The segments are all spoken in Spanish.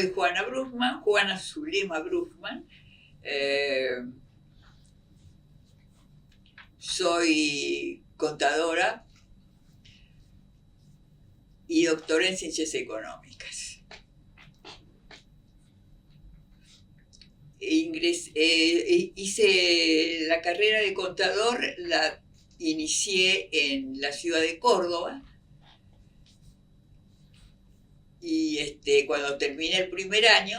soy Juana Brugman, Juana Zulema Brugman. Soy contadora y doctora en Ciencias Económicas. Hice la carrera de contador, la inicié en la ciudad de Córdoba. Y cuando terminé el primer año,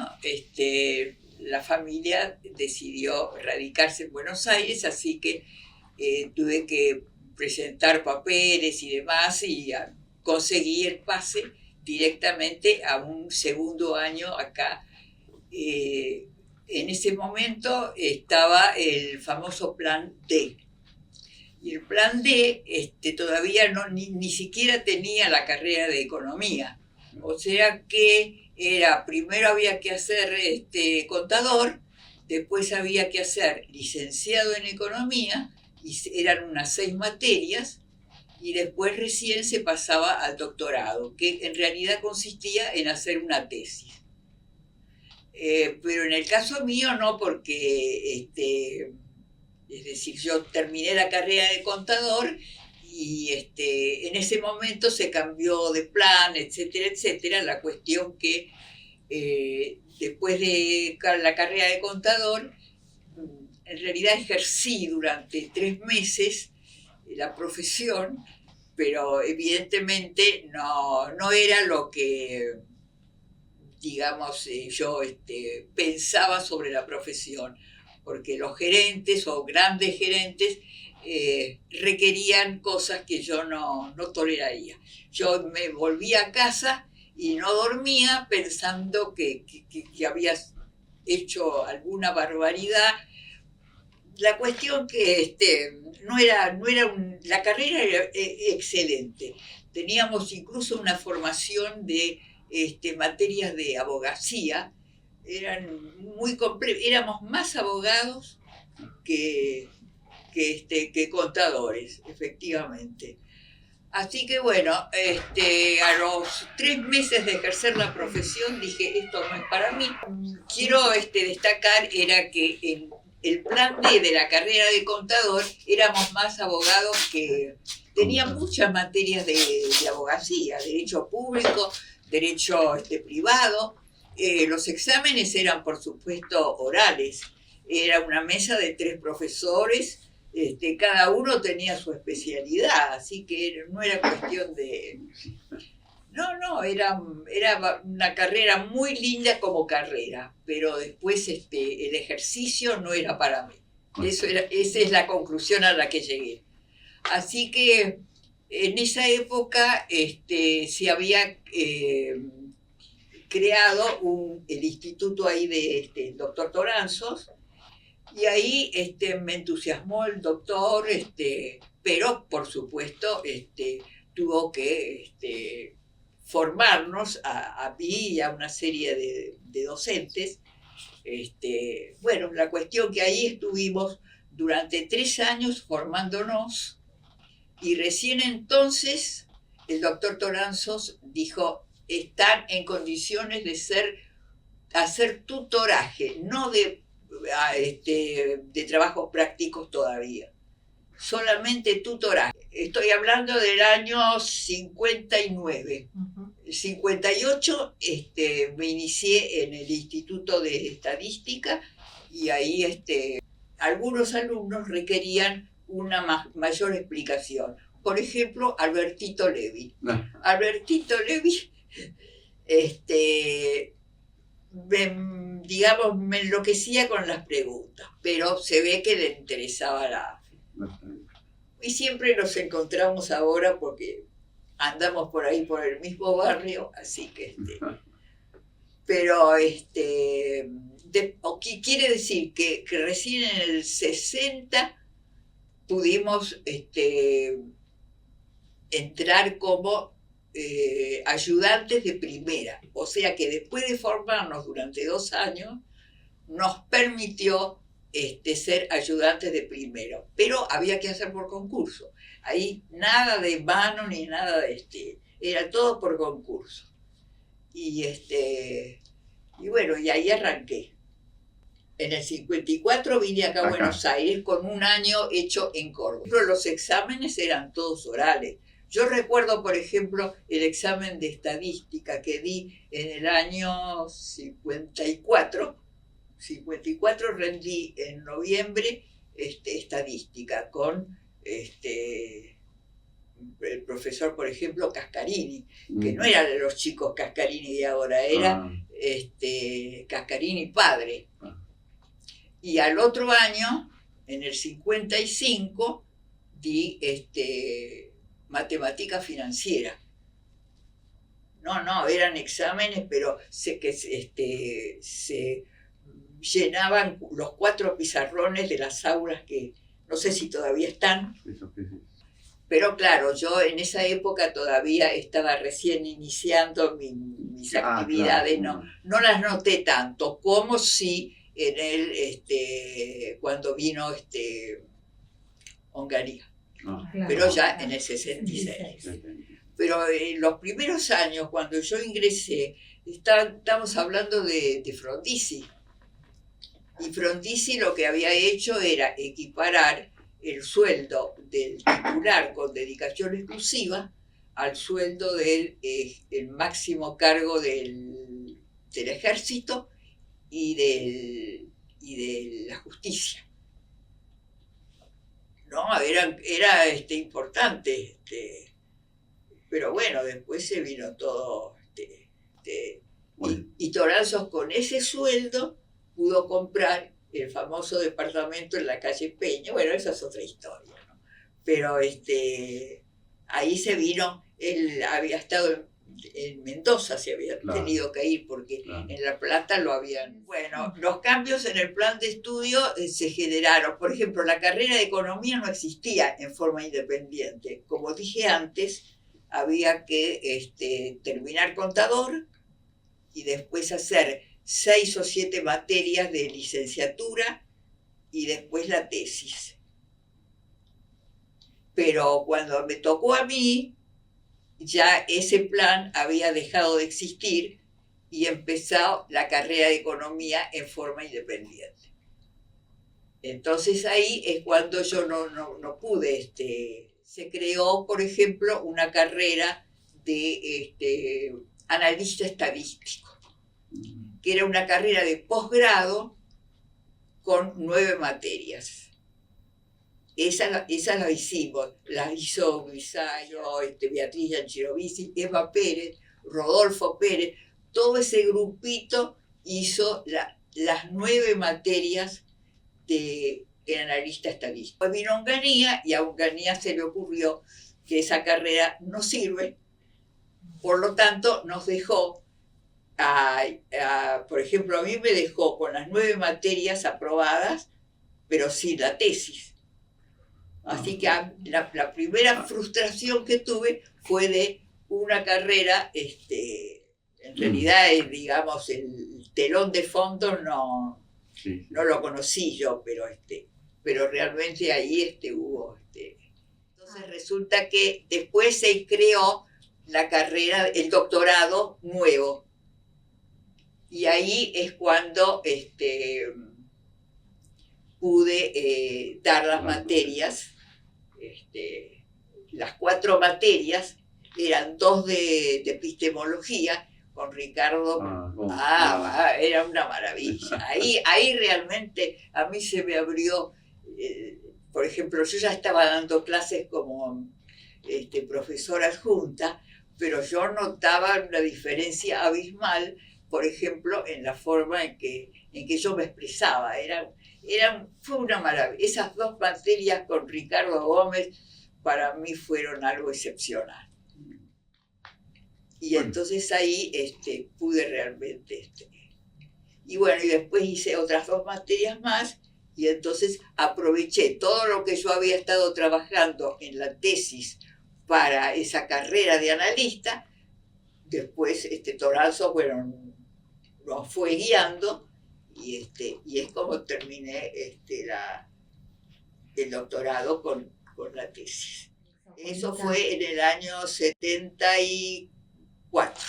la familia decidió radicarse en Buenos Aires, así que tuve que presentar papeles y demás y conseguí el pase directamente a un segundo año acá. En ese momento estaba el famoso Plan D. Y el Plan D todavía ni siquiera tenía la carrera de Economía. O sea que primero había que hacer contador, después había que hacer licenciado en Economía, y eran unas 6 materias, y después recién se pasaba al doctorado, que en realidad consistía en hacer una tesis. Pero en el caso mío no, porque es decir, yo terminé la carrera de contador y en ese momento se cambió de plan, etcétera, etcétera. La cuestión que después de la carrera de contador, en realidad ejercí durante 3 meses la profesión, pero evidentemente no era lo que, digamos, yo pensaba sobre la profesión, porque los gerentes o grandes gerentes requerían cosas que yo no toleraría. Yo me volvía a casa y no dormía pensando que había hecho alguna barbaridad. La cuestión que la carrera era excelente. Teníamos incluso una formación de materias de abogacía. Éramos más abogados que contadores, efectivamente. Así que bueno, a los 3 meses de ejercer la profesión dije, esto no es para mí. Quiero destacar era que en el plan D de la carrera de contador éramos más abogados que... Tenía muchas materias de abogacía, derecho público, derecho privado. Los exámenes eran, por supuesto, orales. Era una mesa de 3 profesores, cada uno tenía su especialidad, así que no era cuestión de... No, era una carrera muy linda como carrera, pero después el ejercicio no era para mí. Esa es la conclusión a la que llegué. Así que en esa época se había creado el instituto ahí del doctor Toranzos, y ahí me entusiasmó el doctor, pero por supuesto tuvo que formarnos a mí y a una serie de docentes. Bueno, la cuestión que ahí estuvimos durante 3 años formándonos, y recién entonces el doctor Toranzos dijo, están en condiciones de hacer tutoraje, no de trabajos prácticos todavía, solamente tutoraje. Estoy hablando del año 59. Uh-huh. 58 me inicié en el Instituto de Estadística, y ahí algunos alumnos requerían una mayor explicación. Por ejemplo, Albertito Levi. No. Albertito Levi me enloquecía con las preguntas, pero se ve que le interesaba Y siempre nos encontramos ahora porque andamos por ahí, por el mismo barrio, así que... Pero, quiere decir que recién en el 60 pudimos entrar como ayudantes de primera. O sea que después de formarnos durante 2 años, nos permitió ser ayudantes de primero. Pero había que hacer por concurso. Ahí nada de mano ni nada era todo por concurso. Y Y bueno, y ahí arranqué. En el 54 vine acá a Buenos Aires con un año hecho en Córdoba. Pero los exámenes eran todos orales. Yo recuerdo, por ejemplo, el examen de estadística que di en el año 54. 54 rendí en noviembre estadística con el profesor, por ejemplo, Cascarini, que no era de los chicos Cascarini de ahora, era Cascarini padre. Y al otro año, en el 55, di matemática financiera. No, eran exámenes, pero se llenaban los 4 pizarrones de las aulas que no sé si todavía están. Pero claro, yo en esa época todavía estaba recién iniciando mis actividades, claro. No las noté tanto como si en el, cuando vino Onganía, claro. Pero ya en el 66. Pero en los primeros años, cuando yo ingresé, estamos hablando de Frondizi. Y Frondizi lo que había hecho era equiparar el sueldo del titular con dedicación exclusiva al sueldo del el máximo cargo del ejército y de la justicia. No, era importante, pero bueno, después se vino todo, y Toranzos con ese sueldo pudo comprar el famoso departamento en la calle Peña. Bueno, esa es otra historia, ¿no? Pero ahí se vino, él había estado en Mendoza, se había tenido que ir porque en La Plata lo habían... Bueno, los cambios en el plan de estudio se generaron. Por ejemplo, la carrera de economía no existía en forma independiente. Como dije antes, había que terminar contador y después hacer 6 o 7 materias de licenciatura y después la tesis. Pero cuando me tocó a mí, ya ese plan había dejado de existir y empezó la carrera de economía en forma independiente. Entonces ahí es cuando yo no pude. Se creó, por ejemplo, una carrera de analista estadístico, que era una carrera de posgrado con 9 materias. Esa la hicimos, la hizo Grisallo, Beatriz Gianchirovici, Eva Pérez, Rodolfo Pérez, todo ese grupito hizo las 9 materias de analista estadístico. Pues vino Onganía y a Onganía se le ocurrió que esa carrera no sirve, por lo tanto nos dejó, por ejemplo, a mí me dejó con las 9 materias aprobadas, pero sin la tesis. Así que la primera frustración que tuve fue de una carrera, en realidad, digamos, el telón de fondo no lo conocí yo, pero realmente ahí hubo. Entonces resulta que después se creó la carrera, el doctorado nuevo. Y ahí es cuando pude dar las materias. Las 4 materias eran 2 de epistemología con Ricardo. Era una maravilla. Ahí realmente a mí se me abrió, por ejemplo, yo ya estaba dando clases como profesora adjunta, pero yo notaba una diferencia abismal, por ejemplo, en la forma en que yo me expresaba. Fue una maravilla. Esas 2 materias con Ricardo Gómez para mí fueron algo excepcional. Y entonces ahí pude realmente... Y bueno, y después hice otras 2 materias más y entonces aproveché todo lo que yo había estado trabajando en la tesis para esa carrera de analista. Después Toranzo, bueno, nos fue guiando. Y es como terminé el doctorado con la tesis. Eso fue en el año 74.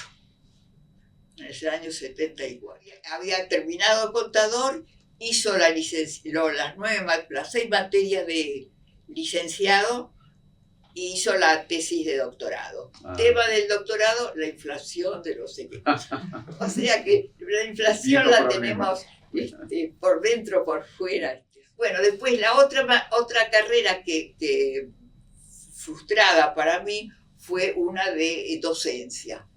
en el año 74. Había terminado contador, hizo las 6 materias de licenciado y hizo la tesis de doctorado. Tema del doctorado, la inflación de los equipos. O sea que la inflación la tenemos por dentro, por fuera. Bueno, después la otra carrera que frustrada para mí fue una de docencia.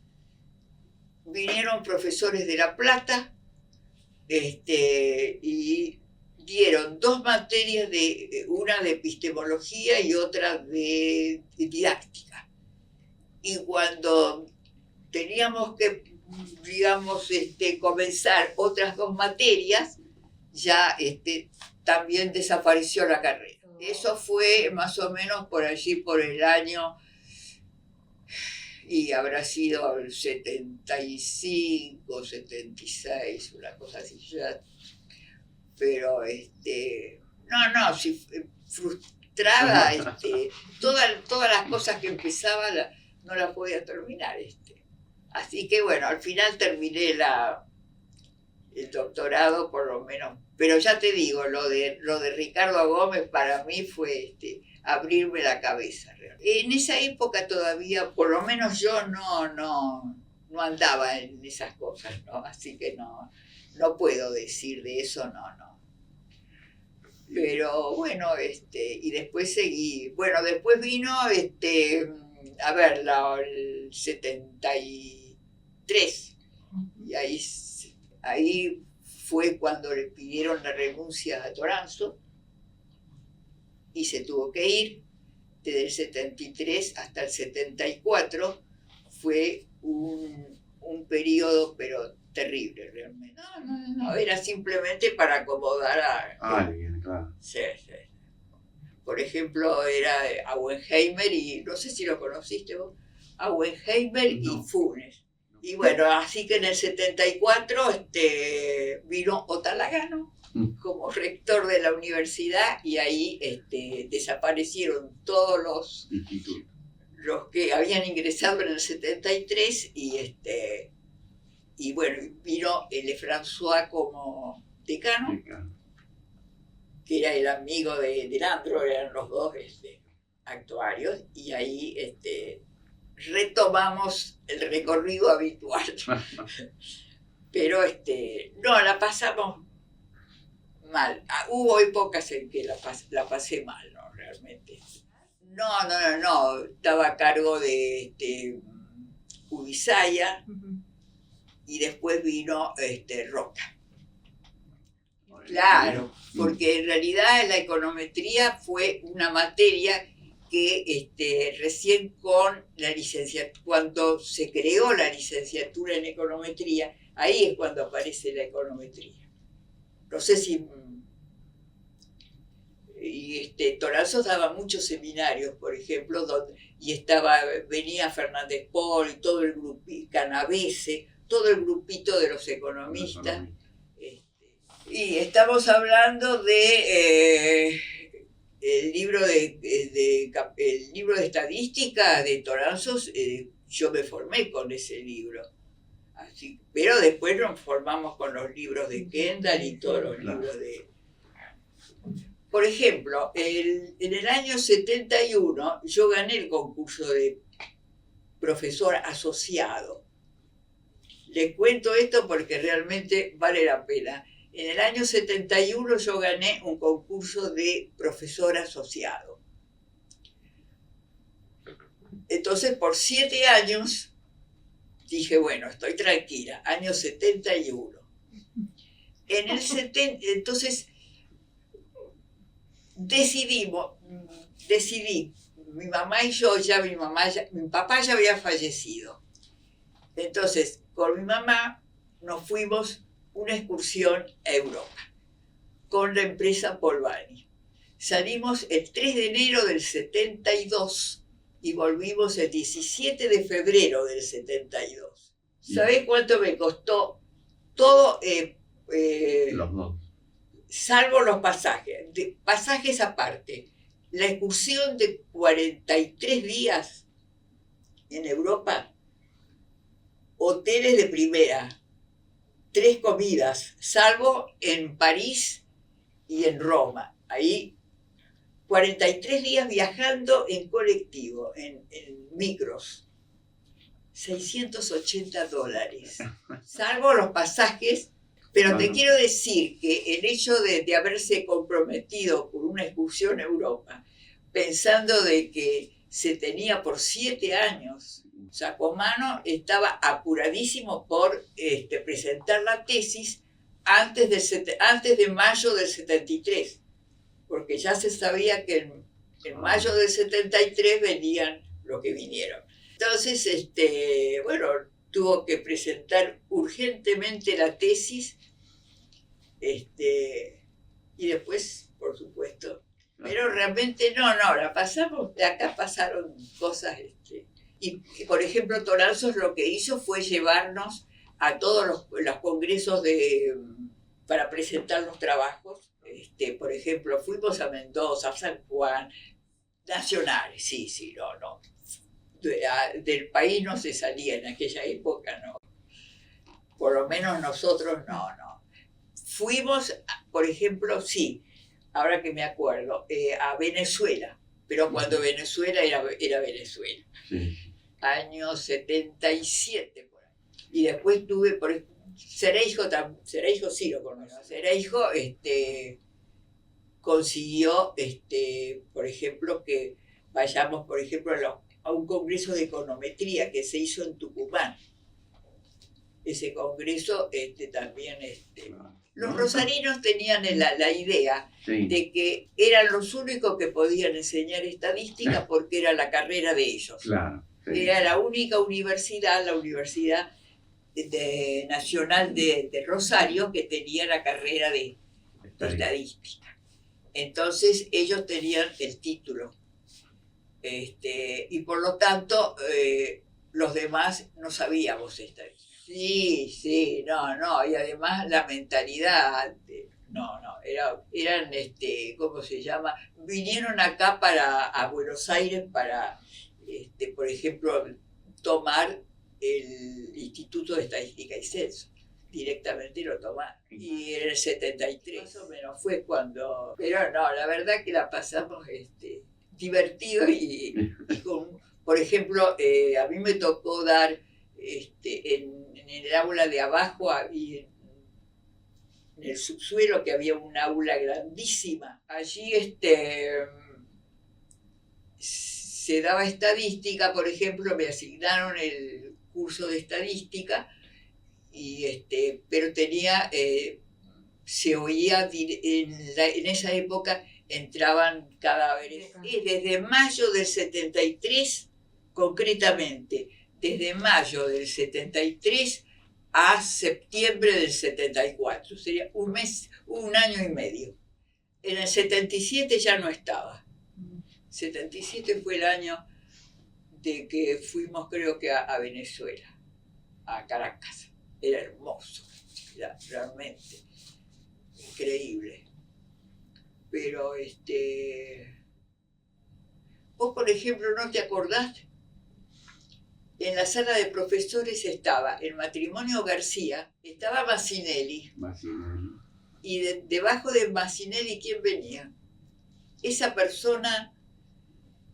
Vinieron profesores de La Plata y dieron 2 materias, una de epistemología y otra de didáctica. Y cuando teníamos que, digamos, comenzar otras 2 materias, ya también desapareció la carrera. Eso fue más o menos por allí, por el año, y habrá sido el 75, 76, una cosa así. Pero, no, sí, frustrada, todas las cosas que empezaba no las podía terminar. Así que, bueno, al final terminé el doctorado, por lo menos. Pero ya te digo, lo de Ricardo Gómez para mí fue abrirme la cabeza. En esa época todavía, por lo menos yo no andaba en esas cosas, ¿no? Así que no puedo decir de eso, no. Pero bueno, y después seguí. Bueno, después vino, el 73. Y ahí fue cuando le pidieron la renuncia a Toranzo y se tuvo que ir. Desde el 73 hasta el 74 fue un periodo, pero terrible realmente. No, era simplemente para acomodar a alguien, claro. Sí. Por ejemplo, era Auenheimer y, no sé si lo conociste vos, Auenheimer no. Y Funes. Y bueno, así que en el 74 vino Otalagano como rector de la universidad y ahí desaparecieron todos los que habían ingresado en el 73 y bueno, vino Lefrançois como decano, que era el amigo de Landro, eran los dos actuarios, y ahí retomamos el recorrido habitual. Pero no, la pasamos mal. Hubo épocas en que la pasé mal, ¿no? Realmente. No, estaba a cargo de Ubisaya y después vino Roca. Claro, porque en realidad la econometría fue una materia que recién con la licenciatura, cuando se creó la licenciatura en econometría, ahí es cuando aparece la econometría. No sé si... Y Toranzo daba muchos seminarios, por ejemplo, y venía Fernández Pol y todo el grupito, Canavese, todo el grupito de los economistas. Y estamos hablando de el libro de estadística de Toranzo. Yo me formé con ese libro. Pero después nos formamos con los libros de Kendall y todos los libros de... Por ejemplo, en el año 71 yo gané el concurso de profesor asociado. Les cuento esto porque realmente vale la pena. En el año 71 yo gané un concurso de profesor asociado. Entonces, por 7 años, dije, bueno, estoy tranquila, año 71. Entonces, decidí, mi mamá y yo, mi papá ya había fallecido. Entonces, con mi mamá nos fuimos una excursión a Europa con la empresa Polvani. Salimos el 3 de enero del 72 y volvimos el 17 de febrero del 72. ¿Sabés cuánto me costó todo? Los dos. Salvo los pasajes aparte. La excursión de 43 días en Europa, hoteles de primera, 3 comidas, salvo en París y en Roma. Ahí 43 días viajando en colectivo, en micros. $680, salvo los pasajes. Pero te quiero decir que el hecho de haberse comprometido por una excursión a Europa, pensando de que se tenía por 7 años, Sacomano estaba apuradísimo por presentar la tesis antes de mayo del 73, porque ya se sabía que en mayo del 73 venían los que vinieron. Entonces, bueno, tuvo que presentar urgentemente la tesis, y después, por supuesto, pero realmente no, la pasamos, de acá pasaron cosas, y por ejemplo, Toranzos lo que hizo fue llevarnos a todos los congresos para presentar los trabajos. Por ejemplo, fuimos a Mendoza, a San Juan, nacionales, sí, no. Del país no se salía en aquella época, no. Por lo menos nosotros no. Fuimos, por ejemplo, sí, ahora que me acuerdo, a Venezuela, pero cuando Venezuela era Venezuela. Sí. Año 77, por ahí. Y después tuve, Cereijo sí lo conozco. Cereijo consiguió, por ejemplo, que vayamos, por ejemplo, a un congreso de econometría que se hizo en Tucumán. Ese congreso también... Los rosarinos tenían la idea de que eran los únicos que podían enseñar estadística porque era la carrera de ellos. Claro, sí. Era la única universidad, la Universidad Nacional de Rosario, que tenía la carrera de estadística. Entonces ellos tenían el título. Y por lo tanto, los demás no sabíamos estadística. Sí, no, y además la mentalidad, eran, ¿cómo se llama? Vinieron acá a Buenos Aires para, por ejemplo, tomar el Instituto de Estadística y Censo. Directamente lo tomaron. Y en el 73, más o menos, fue cuando... Pero no, la verdad que la pasamos divertido y por ejemplo, a mí me tocó dar en el aula de abajo y en el subsuelo, que había un aula grandísima. Allí se daba estadística, por ejemplo, me asignaron el curso de estadística, pero tenía, se oía, en esa época entraban cadáveres. Desde mayo del 73, concretamente, desde mayo del 73 a septiembre del 74. Sería un año y medio. En el 77 ya no estaba. 77 fue el año de que fuimos, creo que a Venezuela, a Caracas. Era hermoso, era realmente increíble. Pero vos, por ejemplo, ¿no te acordás? En la sala de profesores estaba el matrimonio García, estaba Massinelli. Y debajo de Massinelli, ¿quién venía? Esa persona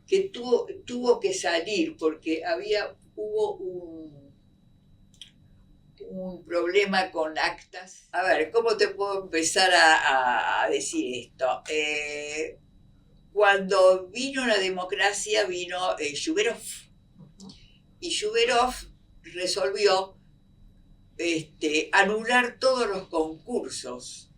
que tuvo que salir porque hubo un problema con actas. A ver, ¿cómo te puedo empezar a decir esto? Cuando vino la democracia, vino Shuberov. Y Shuberov resolvió anular todos los concursos,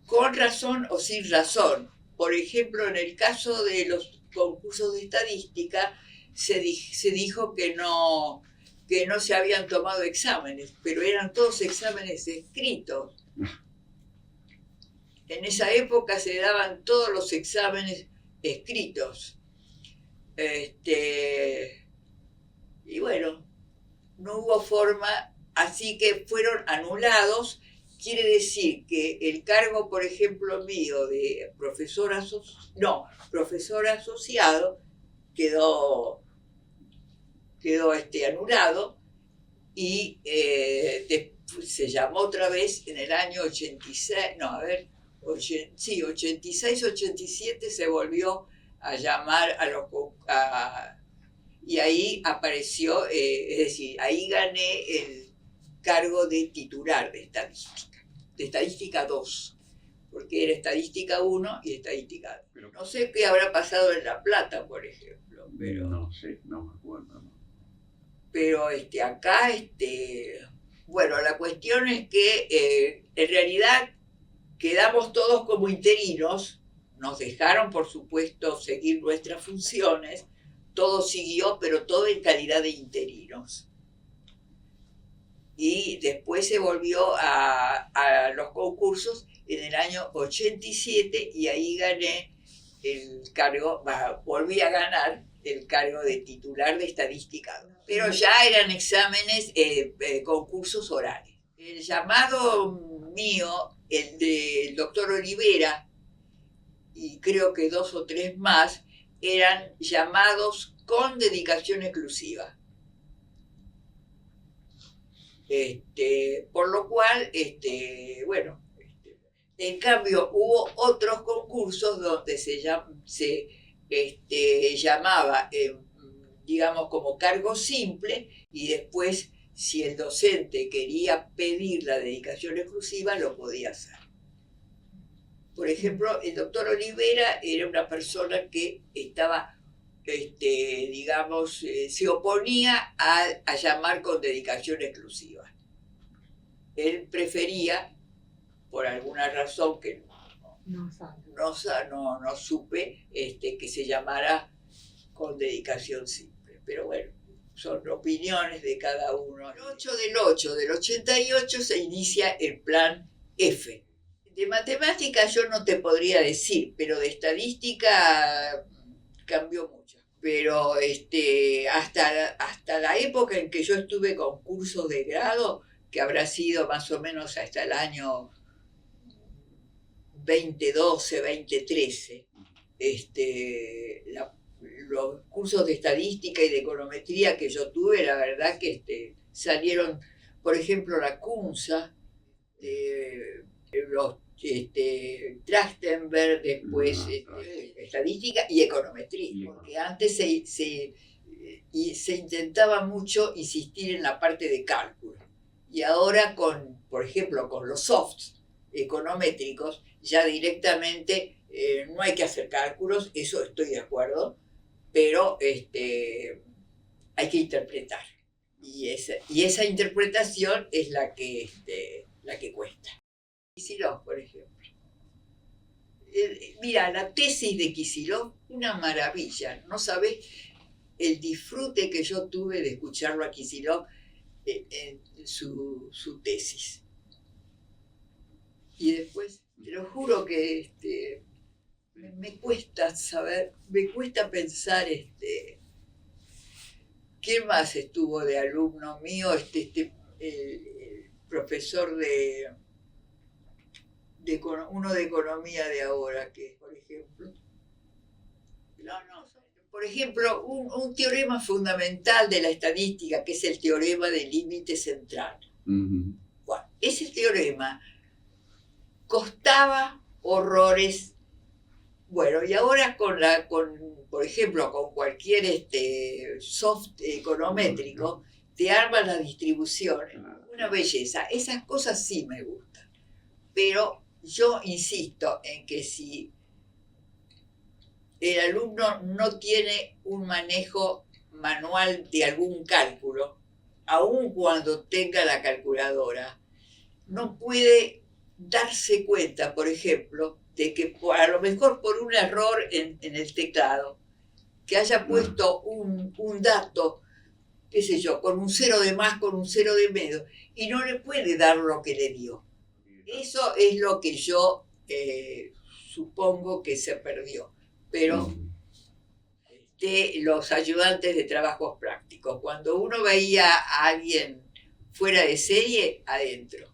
con razón o sin razón. Por ejemplo, en el caso de los concursos de estadística, se dijo que no se habían tomado exámenes, pero eran todos exámenes escritos. En esa época se daban todos los exámenes escritos. Y bueno, no hubo forma, así que fueron anulados. Quiere decir que el cargo, por ejemplo, mío de profesor asociado quedó quedó anulado y se llamó otra vez en el año 86, no, a ver, 86, 87 se volvió a llamar y ahí apareció, es decir, ahí gané el cargo de titular de estadística 2, porque era estadística 1 y estadística 2. No sé qué habrá pasado en La Plata, por ejemplo, pero... No sé, no me acuerdo. No. Pero acá, bueno, la cuestión es que en realidad quedamos todos como interinos, nos dejaron, por supuesto, seguir nuestras funciones, todo siguió, pero todo en calidad de interinos. Y después se volvió a los concursos en el año 87 y ahí gané el cargo, volví a ganar el cargo de titular de estadística, pero ya eran exámenes, concursos orales. El llamado mío, el del doctor Olivera, y creo que 2 o 3 más, eran llamados con dedicación exclusiva. Por lo cual, bueno, en cambio hubo otros concursos donde se llamaba, digamos, como cargo simple, y después, si el docente quería pedir la dedicación exclusiva, lo podía hacer. Por ejemplo, el doctor Olivera era una persona que estaba, digamos, se oponía a llamar con dedicación exclusiva. Él prefería, por alguna razón que no supe, que se llamara con dedicación simple. Pero bueno, son opiniones de cada uno. El 8 del 88 se inicia el plan F. De matemáticas yo no te podría decir, pero de estadística cambió mucho. Pero hasta la época en que yo estuve con cursos de grado, que habrá sido más o menos hasta el año 2012, 2013, los cursos de estadística y de econometría que yo tuve, la verdad que salieron, por ejemplo, la CUNSA, los Trachtenberg, después estadística y econometría, porque antes se intentaba mucho insistir en la parte de cálculo, y ahora por ejemplo, con los softs econométricos, ya directamente no hay que hacer cálculos, eso estoy de acuerdo, pero hay que interpretar, y esa interpretación es la que cuesta. Kicillof, por ejemplo. Mira, la tesis de Kicillof, una maravilla. No sabés el disfrute que yo tuve de escucharlo a Kicillof en su tesis. Y después, te lo juro que me cuesta saber, me cuesta pensar ¿quién más estuvo de alumno mío? El profesor uno de economía de ahora, que por ejemplo, por ejemplo, un teorema fundamental de la estadística, que es el teorema del límite central. Uh-huh. Bueno, ese teorema costaba horrores. Bueno, y ahora por ejemplo, con cualquier soft econométrico, te arman las distribuciones. Una belleza. Esas cosas sí me gustan. Pero yo insisto en que si el alumno no tiene un manejo manual de algún cálculo, aun cuando tenga la calculadora, no puede darse cuenta, por ejemplo, de que a lo mejor por un error en el teclado, que haya puesto un dato, qué sé yo, con un 0 de más, con un 0 de menos, y no le puede dar lo que le dio. Eso es lo que yo supongo que se perdió. Pero de los ayudantes de trabajos prácticos, cuando uno veía a alguien fuera de serie, adentro,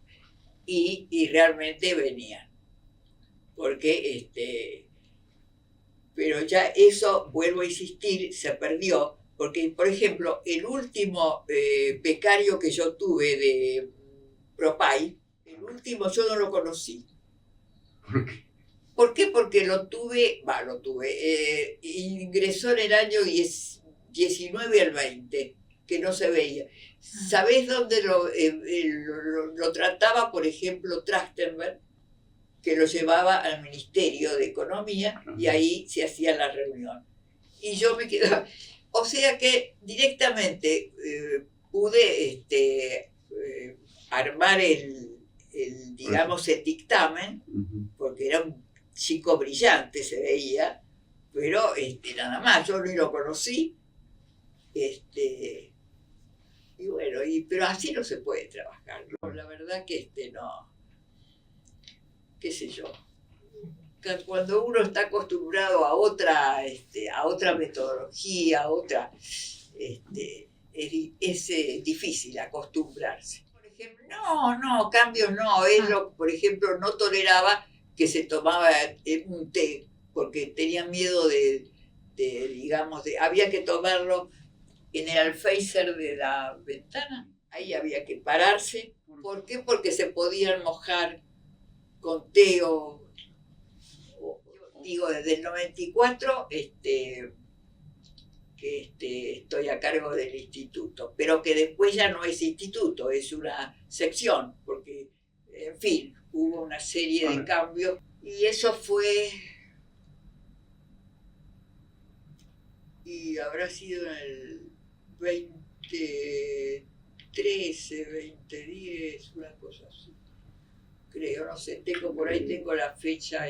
y realmente venían. Porque, pero ya eso, vuelvo a insistir, se perdió, Porque, por ejemplo, el último becario que yo tuve de Propay, el último yo no lo conocí. ¿Por qué? ¿Por qué? Porque ingresó en el año 19 al 20, que no se veía. ¿Sabés dónde lo trataba, por ejemplo, Trachtenberg, que lo llevaba al Ministerio de Economía y ahí se hacía la reunión? Y yo me quedaba... O sea que directamente pude armar digamos, el dictamen, porque era un chico brillante, se veía, pero nada más, yo ni lo conocí, y bueno, pero así no se puede trabajar, ¿no? La verdad que no, qué sé yo, cuando uno está acostumbrado a otra metodología, es difícil acostumbrarse. Por ejemplo, no, cambios no, por ejemplo, no toleraba que se tomaba un té, porque tenía miedo había que tomarlo en el alféizar de la ventana, ahí había que pararse. ¿Por qué? Porque se podían mojar con té digo, desde el 94 que estoy a cargo del instituto, pero que después ya no es instituto, es una sección, porque, en fin, hubo una serie de cambios, y eso fue, y habrá sido en el 2013, 2010, una cosa así, creo, no sé, por ahí tengo la fecha,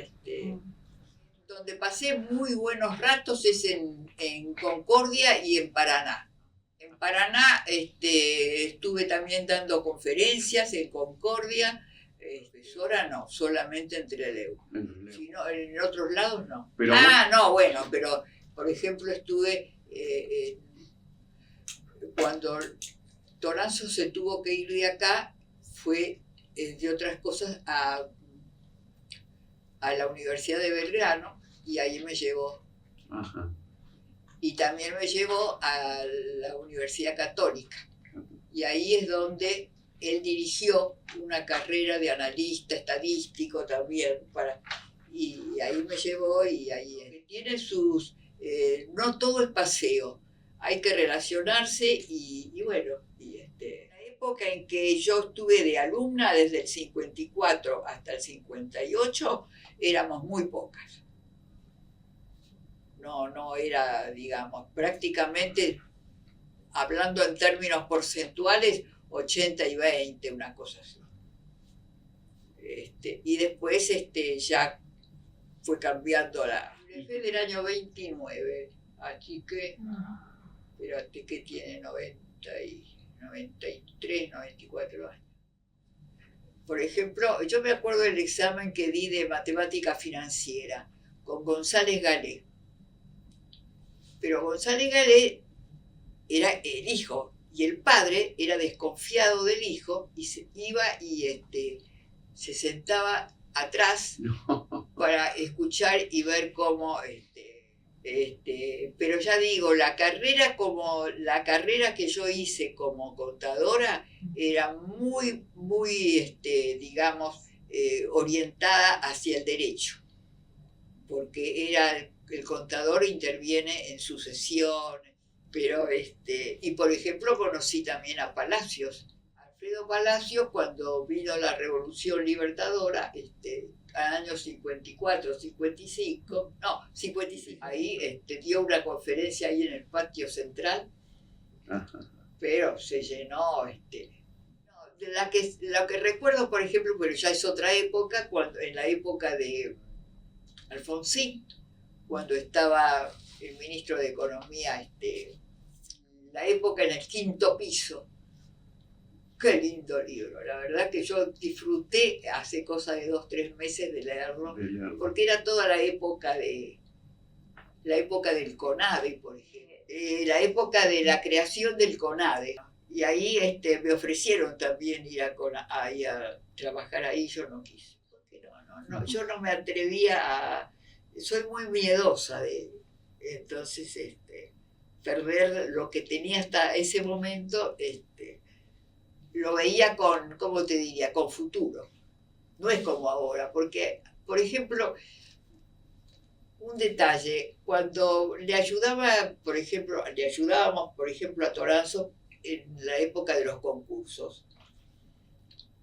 donde pasé muy buenos ratos es en Concordia y en Paraná. En Paraná estuve también dando conferencias, en Concordia, profesora no, solamente entre Trelew. Sino, en otros lados no. Pero pero por ejemplo estuve cuando Toranzo se tuvo que ir de acá, fue de otras cosas a la Universidad de Belgrano, y ahí me llevó. Ajá. Y también me llevó a la Universidad Católica. Y ahí es donde él dirigió una carrera de analista estadístico también. Y ahí me llevó, y ahí tiene sus... no todo es paseo, hay que relacionarse y bueno, la época en que yo estuve de alumna, desde el 54 hasta el 58, éramos muy pocas. No era, digamos, prácticamente, hablando en términos porcentuales, 80 y 20, una cosa así. Y después ya fue cambiando fue del año 29, así que, espérate, que tiene 93, 94 años. Por ejemplo, yo me acuerdo del examen que di de matemática financiera con González Galé. Pero González Galé era el hijo, y el padre era desconfiado del hijo, y se iba y se sentaba atrás para escuchar y ver cómo... pero ya digo, la carrera que yo hice como contadora era muy, muy, digamos, orientada hacia el derecho, porque el contador interviene en sucesiones, pero y por ejemplo conocí también a Palacios. Alfredo Palacios, cuando vino la Revolución Libertadora, al año 54, 55, ahí dio una conferencia ahí en el patio central, pero se llenó, lo que recuerdo, por ejemplo, pero ya es otra época, en la época de Alfonsín, cuando estaba el ministro de Economía, la época en el quinto piso. Qué lindo libro, la verdad que yo disfruté hace cosa de 2-3 meses de leerlo, porque era toda la época del CONADE, por ejemplo, la época de la creación del CONADE, y ahí me ofrecieron también ir a trabajar ahí, yo no quise, porque yo no me atrevía soy muy miedosa entonces perder lo que tenía hasta ese momento, lo veía con, ¿cómo te diría?, con futuro. No es como ahora, porque, por ejemplo, un detalle, cuando le ayudábamos, por ejemplo, a Toranzo en la época de los concursos.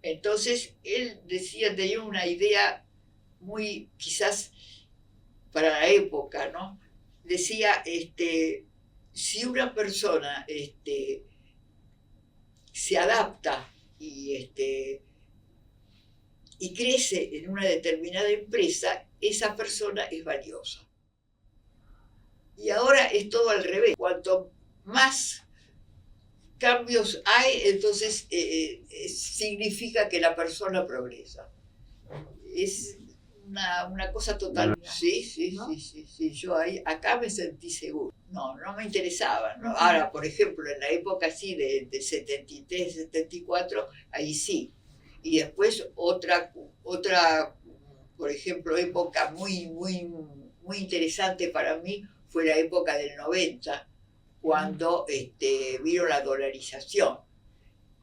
Entonces, él decía, tenía una idea muy, quizás, para la época, ¿no? Decía, si una persona se adapta y crece en una determinada empresa, esa persona es valiosa. Y ahora es todo al revés. Cuanto más cambios hay, entonces significa que la persona progresa. Es una cosa total. Sí. Yo acá me sentí seguro. No me interesaba, ¿no? Ahora, por ejemplo, en la época así de 73, 74, ahí sí. Y después otra, por ejemplo, época muy interesante para mí fue la época del 90, cuando vino la dolarización.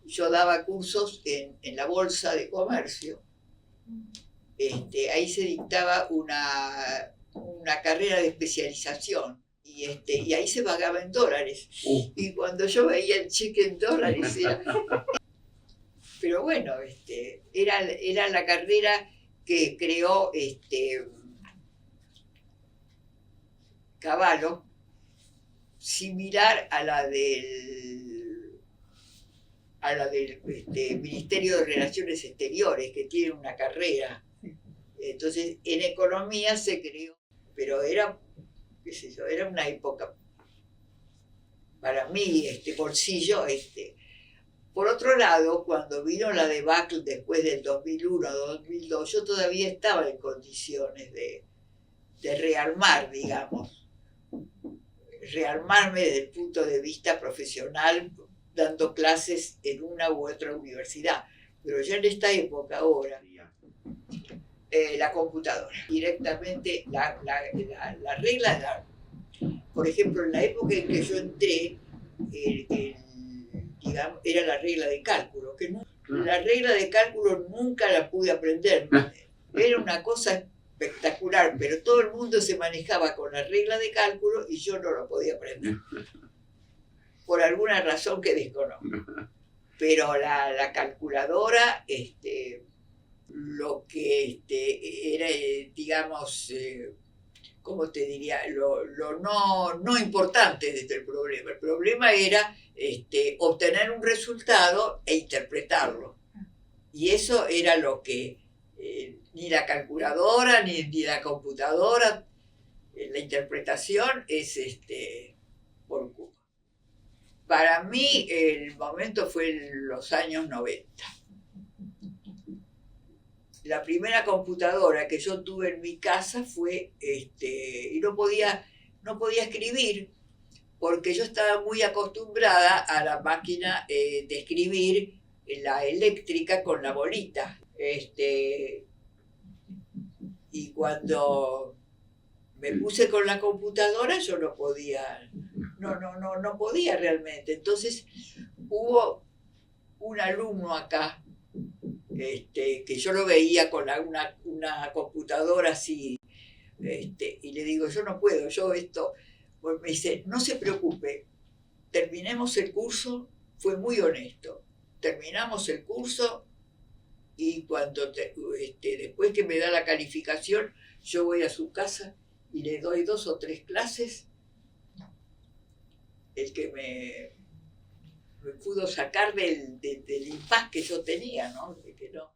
Yo daba cursos en la Bolsa de Comercio. Ahí se dictaba una carrera de especialización y ahí se pagaba en dólares. Y cuando yo veía el cheque en dólares era... Pero bueno, era la carrera que creó Cavallo, similar a la del Ministerio de Relaciones Exteriores, que tiene una carrera. Entonces, en economía se creó, pero era, qué sé yo, era una época, para mí, bolsillo, Por otro lado, cuando vino la debacle después del 2001-2002, yo todavía estaba en condiciones de rearmar, digamos, rearmarme desde el punto de vista profesional, dando clases en una u otra universidad. Pero ya en esta época ahora, la computadora, directamente la regla, por ejemplo, en la época en que yo entré, digamos, era la regla de cálculo, que la regla de cálculo nunca la pude aprender. Era una cosa espectacular, pero todo el mundo se manejaba con la regla de cálculo y yo no lo podía aprender. Por alguna razón que desconozco. Pero la calculadora, lo que era, digamos, ¿cómo te diría? Lo no importante desde el problema. El problema era obtener un resultado e interpretarlo. Y eso era lo que ni la calculadora ni la computadora, la interpretación es por cubo. Para mí el momento fue en los años 90. La primera computadora que yo tuve en mi casa fue, y no podía escribir, porque yo estaba muy acostumbrada a la máquina de escribir, la eléctrica con la bolita. Y cuando me puse con la computadora yo no podía realmente. Entonces hubo un alumno acá, que yo lo veía con una computadora así, y le digo, yo no puedo, pues me dice, no se preocupe, terminemos el curso, fue muy honesto, terminamos el curso y cuando después que me da la calificación, yo voy a su casa y le doy 2 o 3 clases, el que me pudo sacar del impas que yo tenía, ¿no? De que no.